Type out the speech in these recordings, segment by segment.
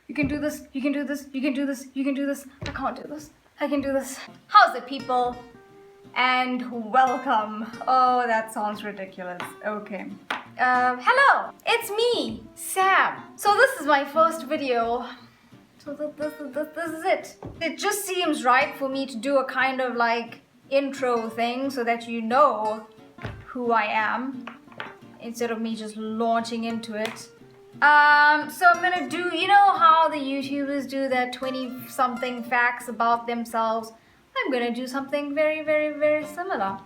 You can do this, you can do this, you can do this, you can do this. I can't do this. I can do this. How's it, people? And welcome. Oh, that sounds ridiculous. Okay. Hello, it's me, Sam. So this is my first video. So this is it. It just seems right for me to do a kind of like intro thing so that you know who I am instead of me just launching into it. So I'm gonna do, you know how the YouTubers do their 20-something facts about themselves? I'm gonna do something very, very, very similar.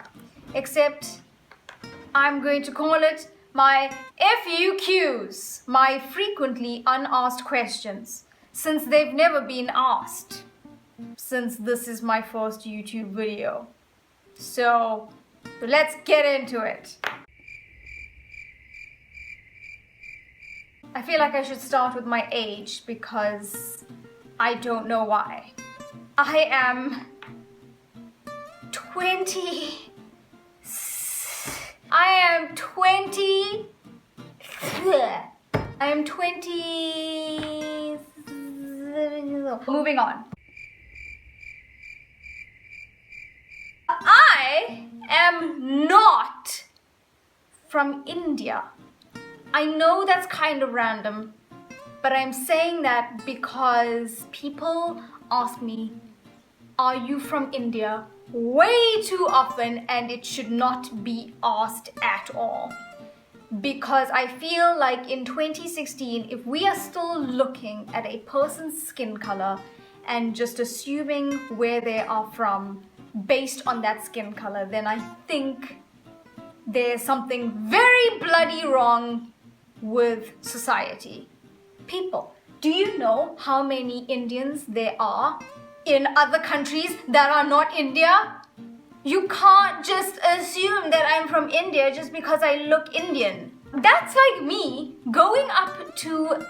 Except I'm going to call it my FUQs, my frequently unasked questions, since they've never been asked, since this is my first YouTube video. So let's get into it. I feel like I should start with my age because I don't know why. I am 20. I am 20. I am 20. Moving on. I am not from India. I know that's kind of random, but I'm saying that because people ask me, are you from India? Way too often, and it should not be asked at all. Because I feel like in 2016, if we are still looking at a person's skin color and just assuming where they are from based on that skin color, then I think there's something very bloody wrong with society. People, do you know how many Indians there are in other countries that are not India? You can't just assume that I'm from India just because I look Indian. That's like me going up to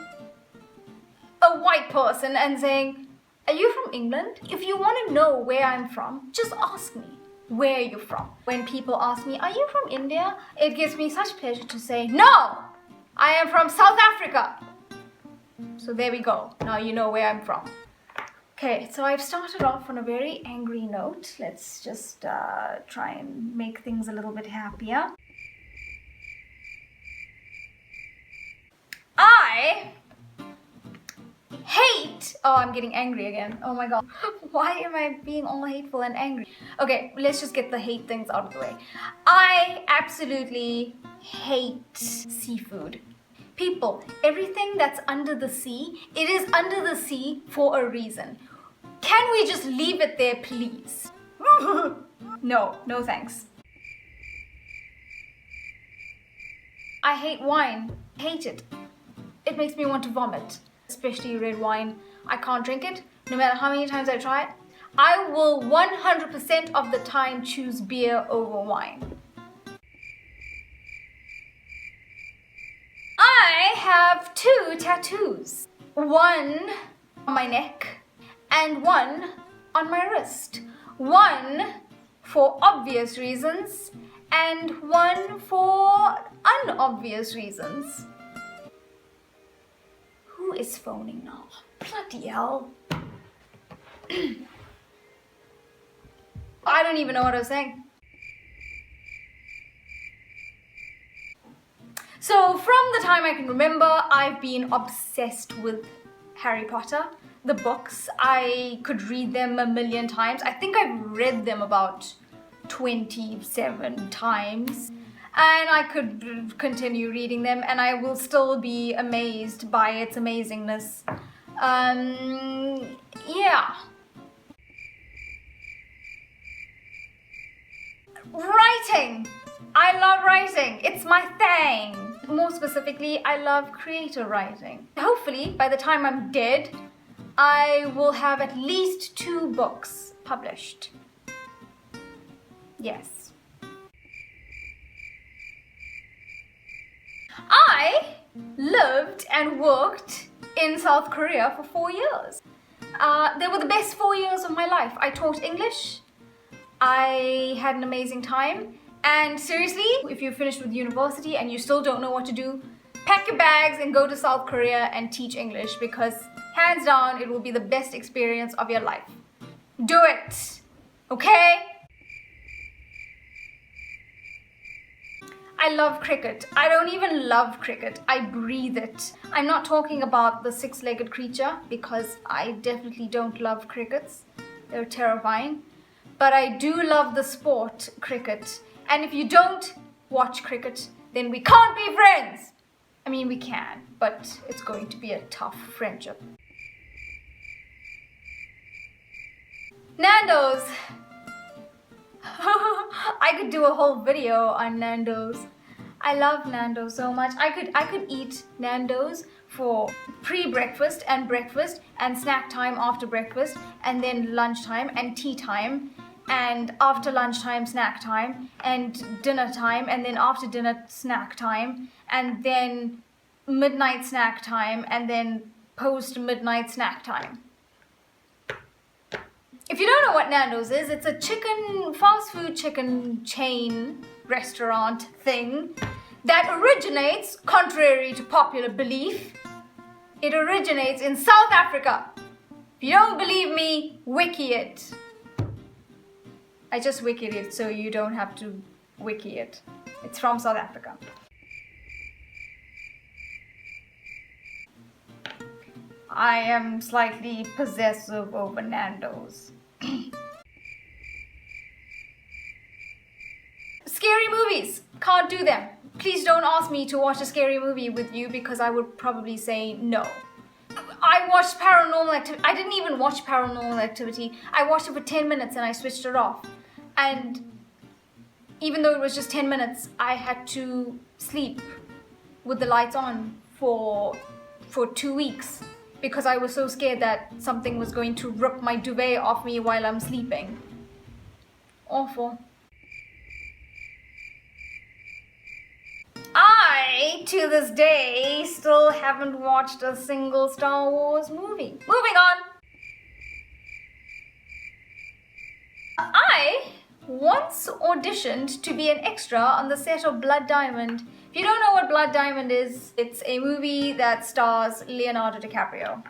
a white person and saying, are you from England? If you want to know where I'm from, just ask me, where are you from? When people ask me, are you from India? It gives me such pleasure to say, no, I am from South Africa. So there we go. Now you know where I'm from. Okay, so I've started off on a very angry note. Let's just try and make things a little bit happier. I hate... Oh, I'm getting angry again. Oh my god. Why am I being all hateful and angry? Okay, let's just get the hate things out of the way. I absolutely hate seafood. People, everything that's under the sea, it is under the sea for a reason. Can we just leave it there, please? No thanks. I hate wine. Hate it. It makes me want to vomit, especially red wine. I can't drink it, no matter how many times I try it. I will 100% of the time choose beer over wine. I have 2 tattoos. One on my neck and one on my wrist. One for obvious reasons and one for unobvious reasons. Who is phoning now? Bloody hell. I don't even know what I was saying. So from the time I can remember, I've been obsessed with Harry Potter. The books, I could read them a million times. I think I've read them about 27 times. And I could continue reading them and I will still be amazed by its amazingness. Yeah. Writing! I love writing. It's my thing. More specifically, I love creator writing. Hopefully, by the time I'm dead, I will have at least 2 books published. Yes. I lived and worked in South Korea for 4 years. They were the best 4 years of my life. I taught English. I had an amazing time. And seriously, if you're finished with university and you still don't know what to do, pack your bags and go to South Korea and teach English because Hands down, it will be the best experience of your life. Do it, okay? I love cricket. I don't even love cricket. I breathe it. I'm not talking about the six-legged creature because I definitely don't love crickets. They're terrifying. But I do love the sport cricket. And if you don't watch cricket, then we can't be friends. I mean, we can, but it's going to be a tough friendship. Nando's. I could do a whole video on Nando's. I love Nando's so much. I could eat Nando's for pre-breakfast and breakfast and snack time after breakfast and then lunchtime and tea time and after lunchtime snack time and dinner time and then after dinner snack time and then midnight snack time and then post midnight snack time. If you don't know what Nando's is, it's a fast food chicken chain restaurant thing that originates, contrary to popular belief, it originates in South Africa. If you don't believe me, wiki it. I just wikied it so you don't have to wiki it. It's from South Africa. I am slightly possessive over Nando's. Scary movies, can't do them. Please don't ask me to watch a scary movie with you because I would probably say no. I watched Paranormal Activity. I didn't even watch Paranormal Activity. I watched it for 10 minutes and I switched it off. And even though it was just 10 minutes, I had to sleep with the lights on for 2 weeks. Because I was so scared that something was going to rip my duvet off me while I'm sleeping. Awful. I, to this day, still haven't watched a single Star Wars movie. Moving on. I once auditioned to be an extra on the set of Blood Diamond. If you don't know what Blood Diamond is, it's a movie that stars Leonardo DiCaprio.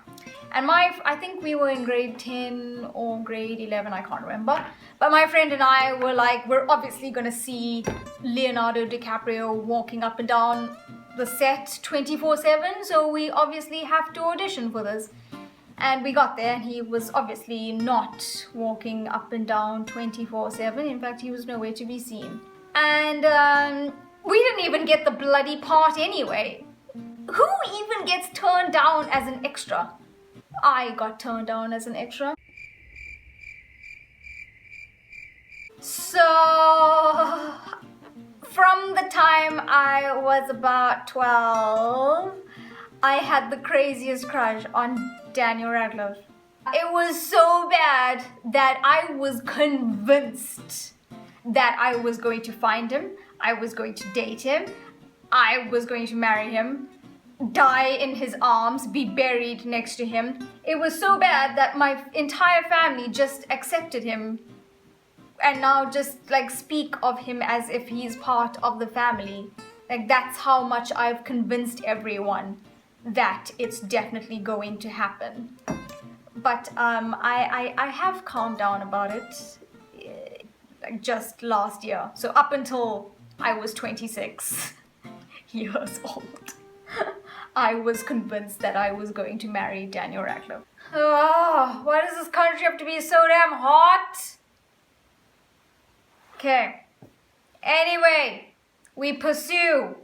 And I think we were in grade 10 or grade 11, I can't remember. But my friend and I were like, we're obviously gonna see Leonardo DiCaprio walking up and down the set 24/7, so we obviously have to audition for this. And we got there and he was obviously not walking up and down 24/7. In fact, he was nowhere to be seen. And we didn't even get the bloody part anyway. Who even gets turned down as an extra? I got turned down as an extra. So, from the time I was about 12, I had the craziest crush on Daniel Radcliffe. It was so bad that I was convinced that I was going to find him, I was going to date him, I was going to marry him, die in his arms, be buried next to him. It was so bad that my entire family just accepted him and now just like speak of him as if he's part of the family. Like that's how much I've convinced everyone that it's definitely going to happen. But I have calmed down about it like just last year. So up until I was 26 years old, I was convinced that I was going to marry Daniel Radcliffe. Oh, why does this country have to be so damn hot? Okay. Anyway, we pursue.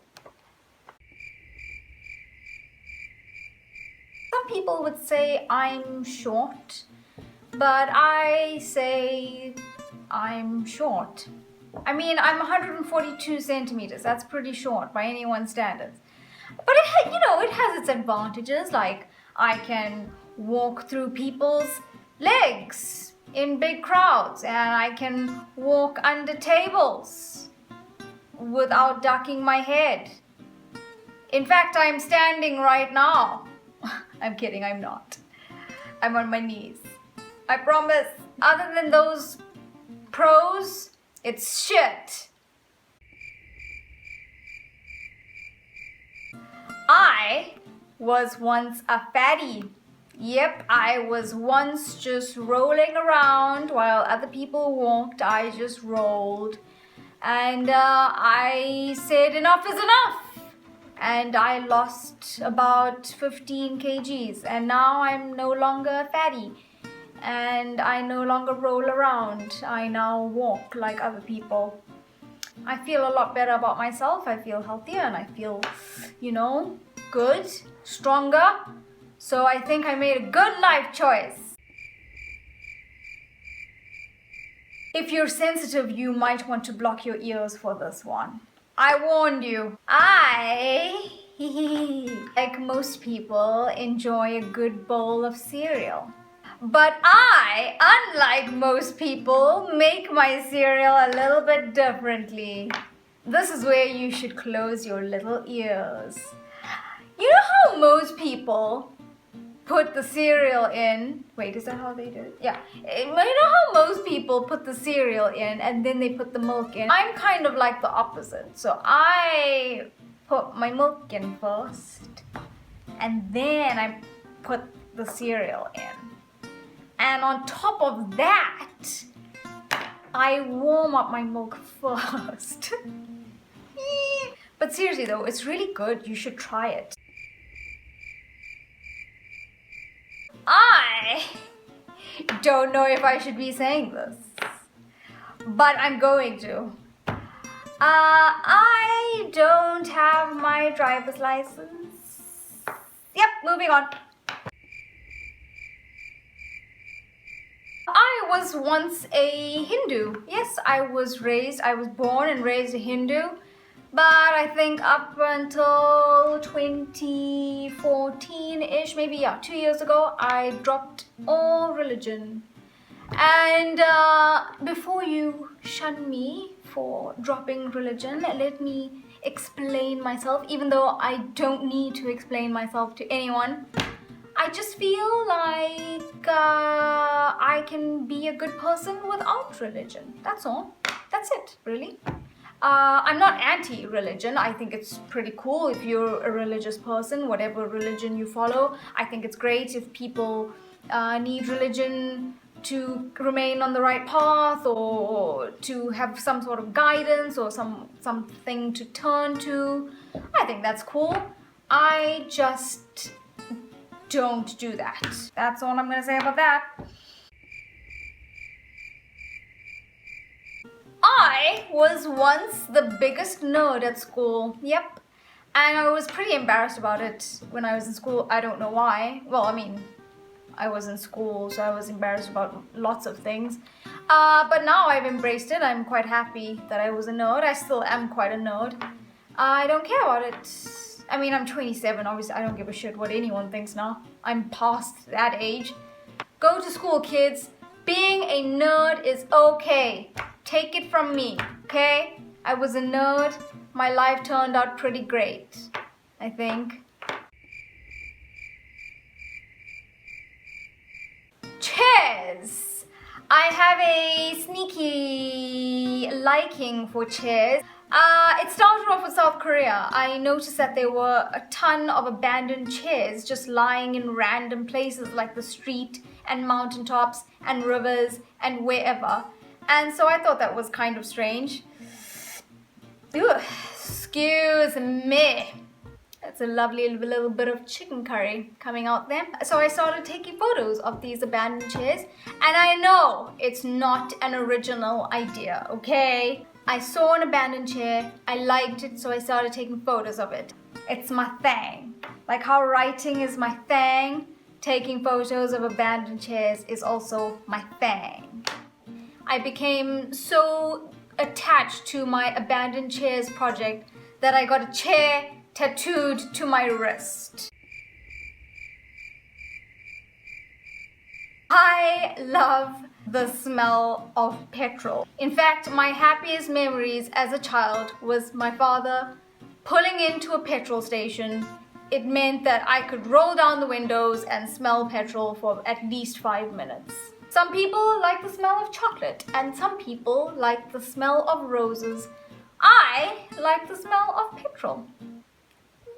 Some people would say I'm short, but I say I'm short. I mean, I'm 142 centimeters. That's pretty short by anyone's standards. But it has its advantages. Like I can walk through people's legs in big crowds, and I can walk under tables without ducking my head. In fact, I'm standing right now. I'm kidding, I'm not. I'm on my knees. I promise. Other than those pros, it's shit. I was once a fatty. Yep, I was once just rolling around while other people walked. I just rolled. And I said enough is enough. And I lost about 15 kgs. And now I'm no longer fatty. And I no longer roll around. I now walk like other people. I feel a lot better about myself. I feel healthier and I feel, good, stronger. So I think I made a good life choice. If you're sensitive, you might want to block your ears for this one. I warned you. I, like most people, enjoy a good bowl of cereal. But I, unlike most people, make my cereal a little bit differently. This is where you should close your little ears. You know how most people put the cereal in. Wait, is that how they do it? Yeah. You know how most people put the cereal in and then they put the milk in? I'm kind of like the opposite. So I put my milk in first and then I put the cereal in. And on top of that, I warm up my milk first. But seriously though, it's really good. You should try it. I don't know if I should be saying this, but I'm going to. I don't have my driver's license. Yep, moving on. I was once a Hindu. Yes, I was born and raised a Hindu. But I think up until 2014-ish, maybe 2 years ago, I dropped all religion. And before you shun me for dropping religion, let me explain myself, even though I don't need to explain myself to anyone. I just feel like I can be a good person without religion. That's all. That's it, really. I'm not anti-religion. I think it's pretty cool if you're a religious person, whatever religion you follow. I think it's great if people need religion to remain on the right path or to have some sort of guidance or something to turn to. I think that's cool. I just don't do that. That's all I'm gonna say about that. I was once the biggest nerd at school. Yep. And I was pretty embarrassed about it when I was in school. I don't know why. Well, I mean, I was in school, so I was embarrassed about lots of things. But now I've embraced it. I'm quite happy that I was a nerd. I still am quite a nerd. I don't care about it. I mean, I'm 27. Obviously, I don't give a shit what anyone thinks now. I'm past that age. Go to school, kids. Being a nerd is okay. Take it from me, okay? I was a nerd. My life turned out pretty great, I think. Chairs. I have a sneaky liking for chairs. It started off with South Korea. I noticed that there were a ton of abandoned chairs just lying in random places like the street and mountaintops and rivers and wherever. And so I thought that was kind of strange. Ugh, excuse me. That's a lovely little bit of chicken curry coming out there. So I started taking photos of these abandoned chairs. And I know it's not an original idea, okay? I saw an abandoned chair, I liked it, so I started taking photos of it. It's my thing. Like how writing is my thing, taking photos of abandoned chairs is also my thing. I became so attached to my abandoned chairs project that I got a chair tattooed to my wrist. I love the smell of petrol. In fact, my happiest memories as a child was my father pulling into a petrol station. It meant that I could roll down the windows and smell petrol for at least 5 minutes. Some people like the smell of chocolate and some people like the smell of roses. I like the smell of petrol.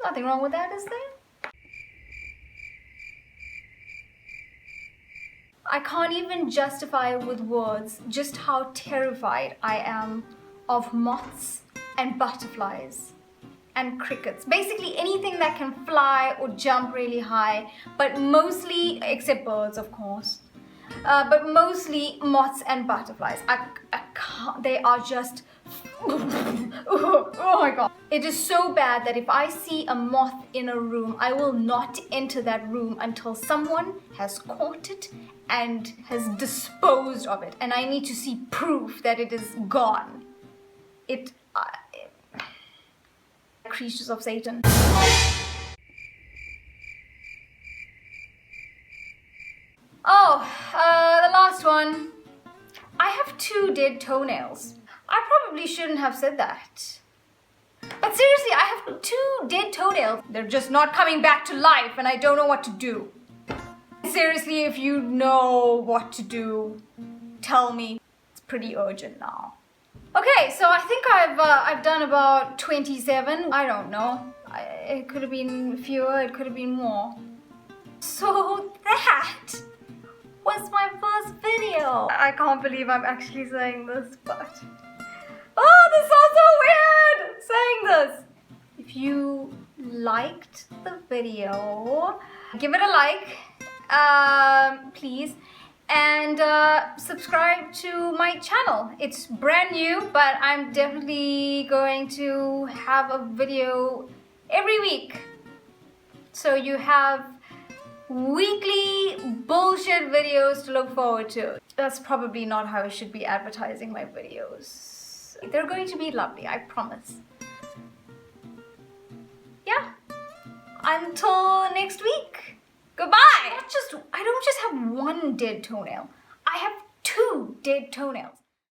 Nothing wrong with that, is there? I can't even justify with words just how terrified I am of moths and butterflies and crickets. Basically anything that can fly or jump really high, but mostly, except birds of course, but mostly moths and butterflies. I can't, they are just, oh my god. It is so bad that if I see a moth in a room, I will not enter that room until someone has caught it and has disposed of it. And I need to see proof that it is gone. Creatures of Satan. Oh, the last one. I have 2 dead toenails. I probably shouldn't have said that. But seriously, I have 2 dead toenails. They're just not coming back to life and I don't know what to do. Seriously, if you know what to do, tell me. It's pretty urgent now. Okay, so I think I've done about 27. I don't know. It could have been fewer, it could have been more. So that was my first video. I can't believe I'm actually saying this, but oh, this sounds so weird saying this. If you liked the video, give it a like, please, and subscribe to my channel. It's brand new, but I'm definitely going to have a video every week. So you have weekly bullshit videos to look forward to. That's probably not how I should be advertising my videos. They're going to be lovely, I promise. Yeah. Until next week. Goodbye! I don't just have 1 dead toenail. I have 2 dead toenails.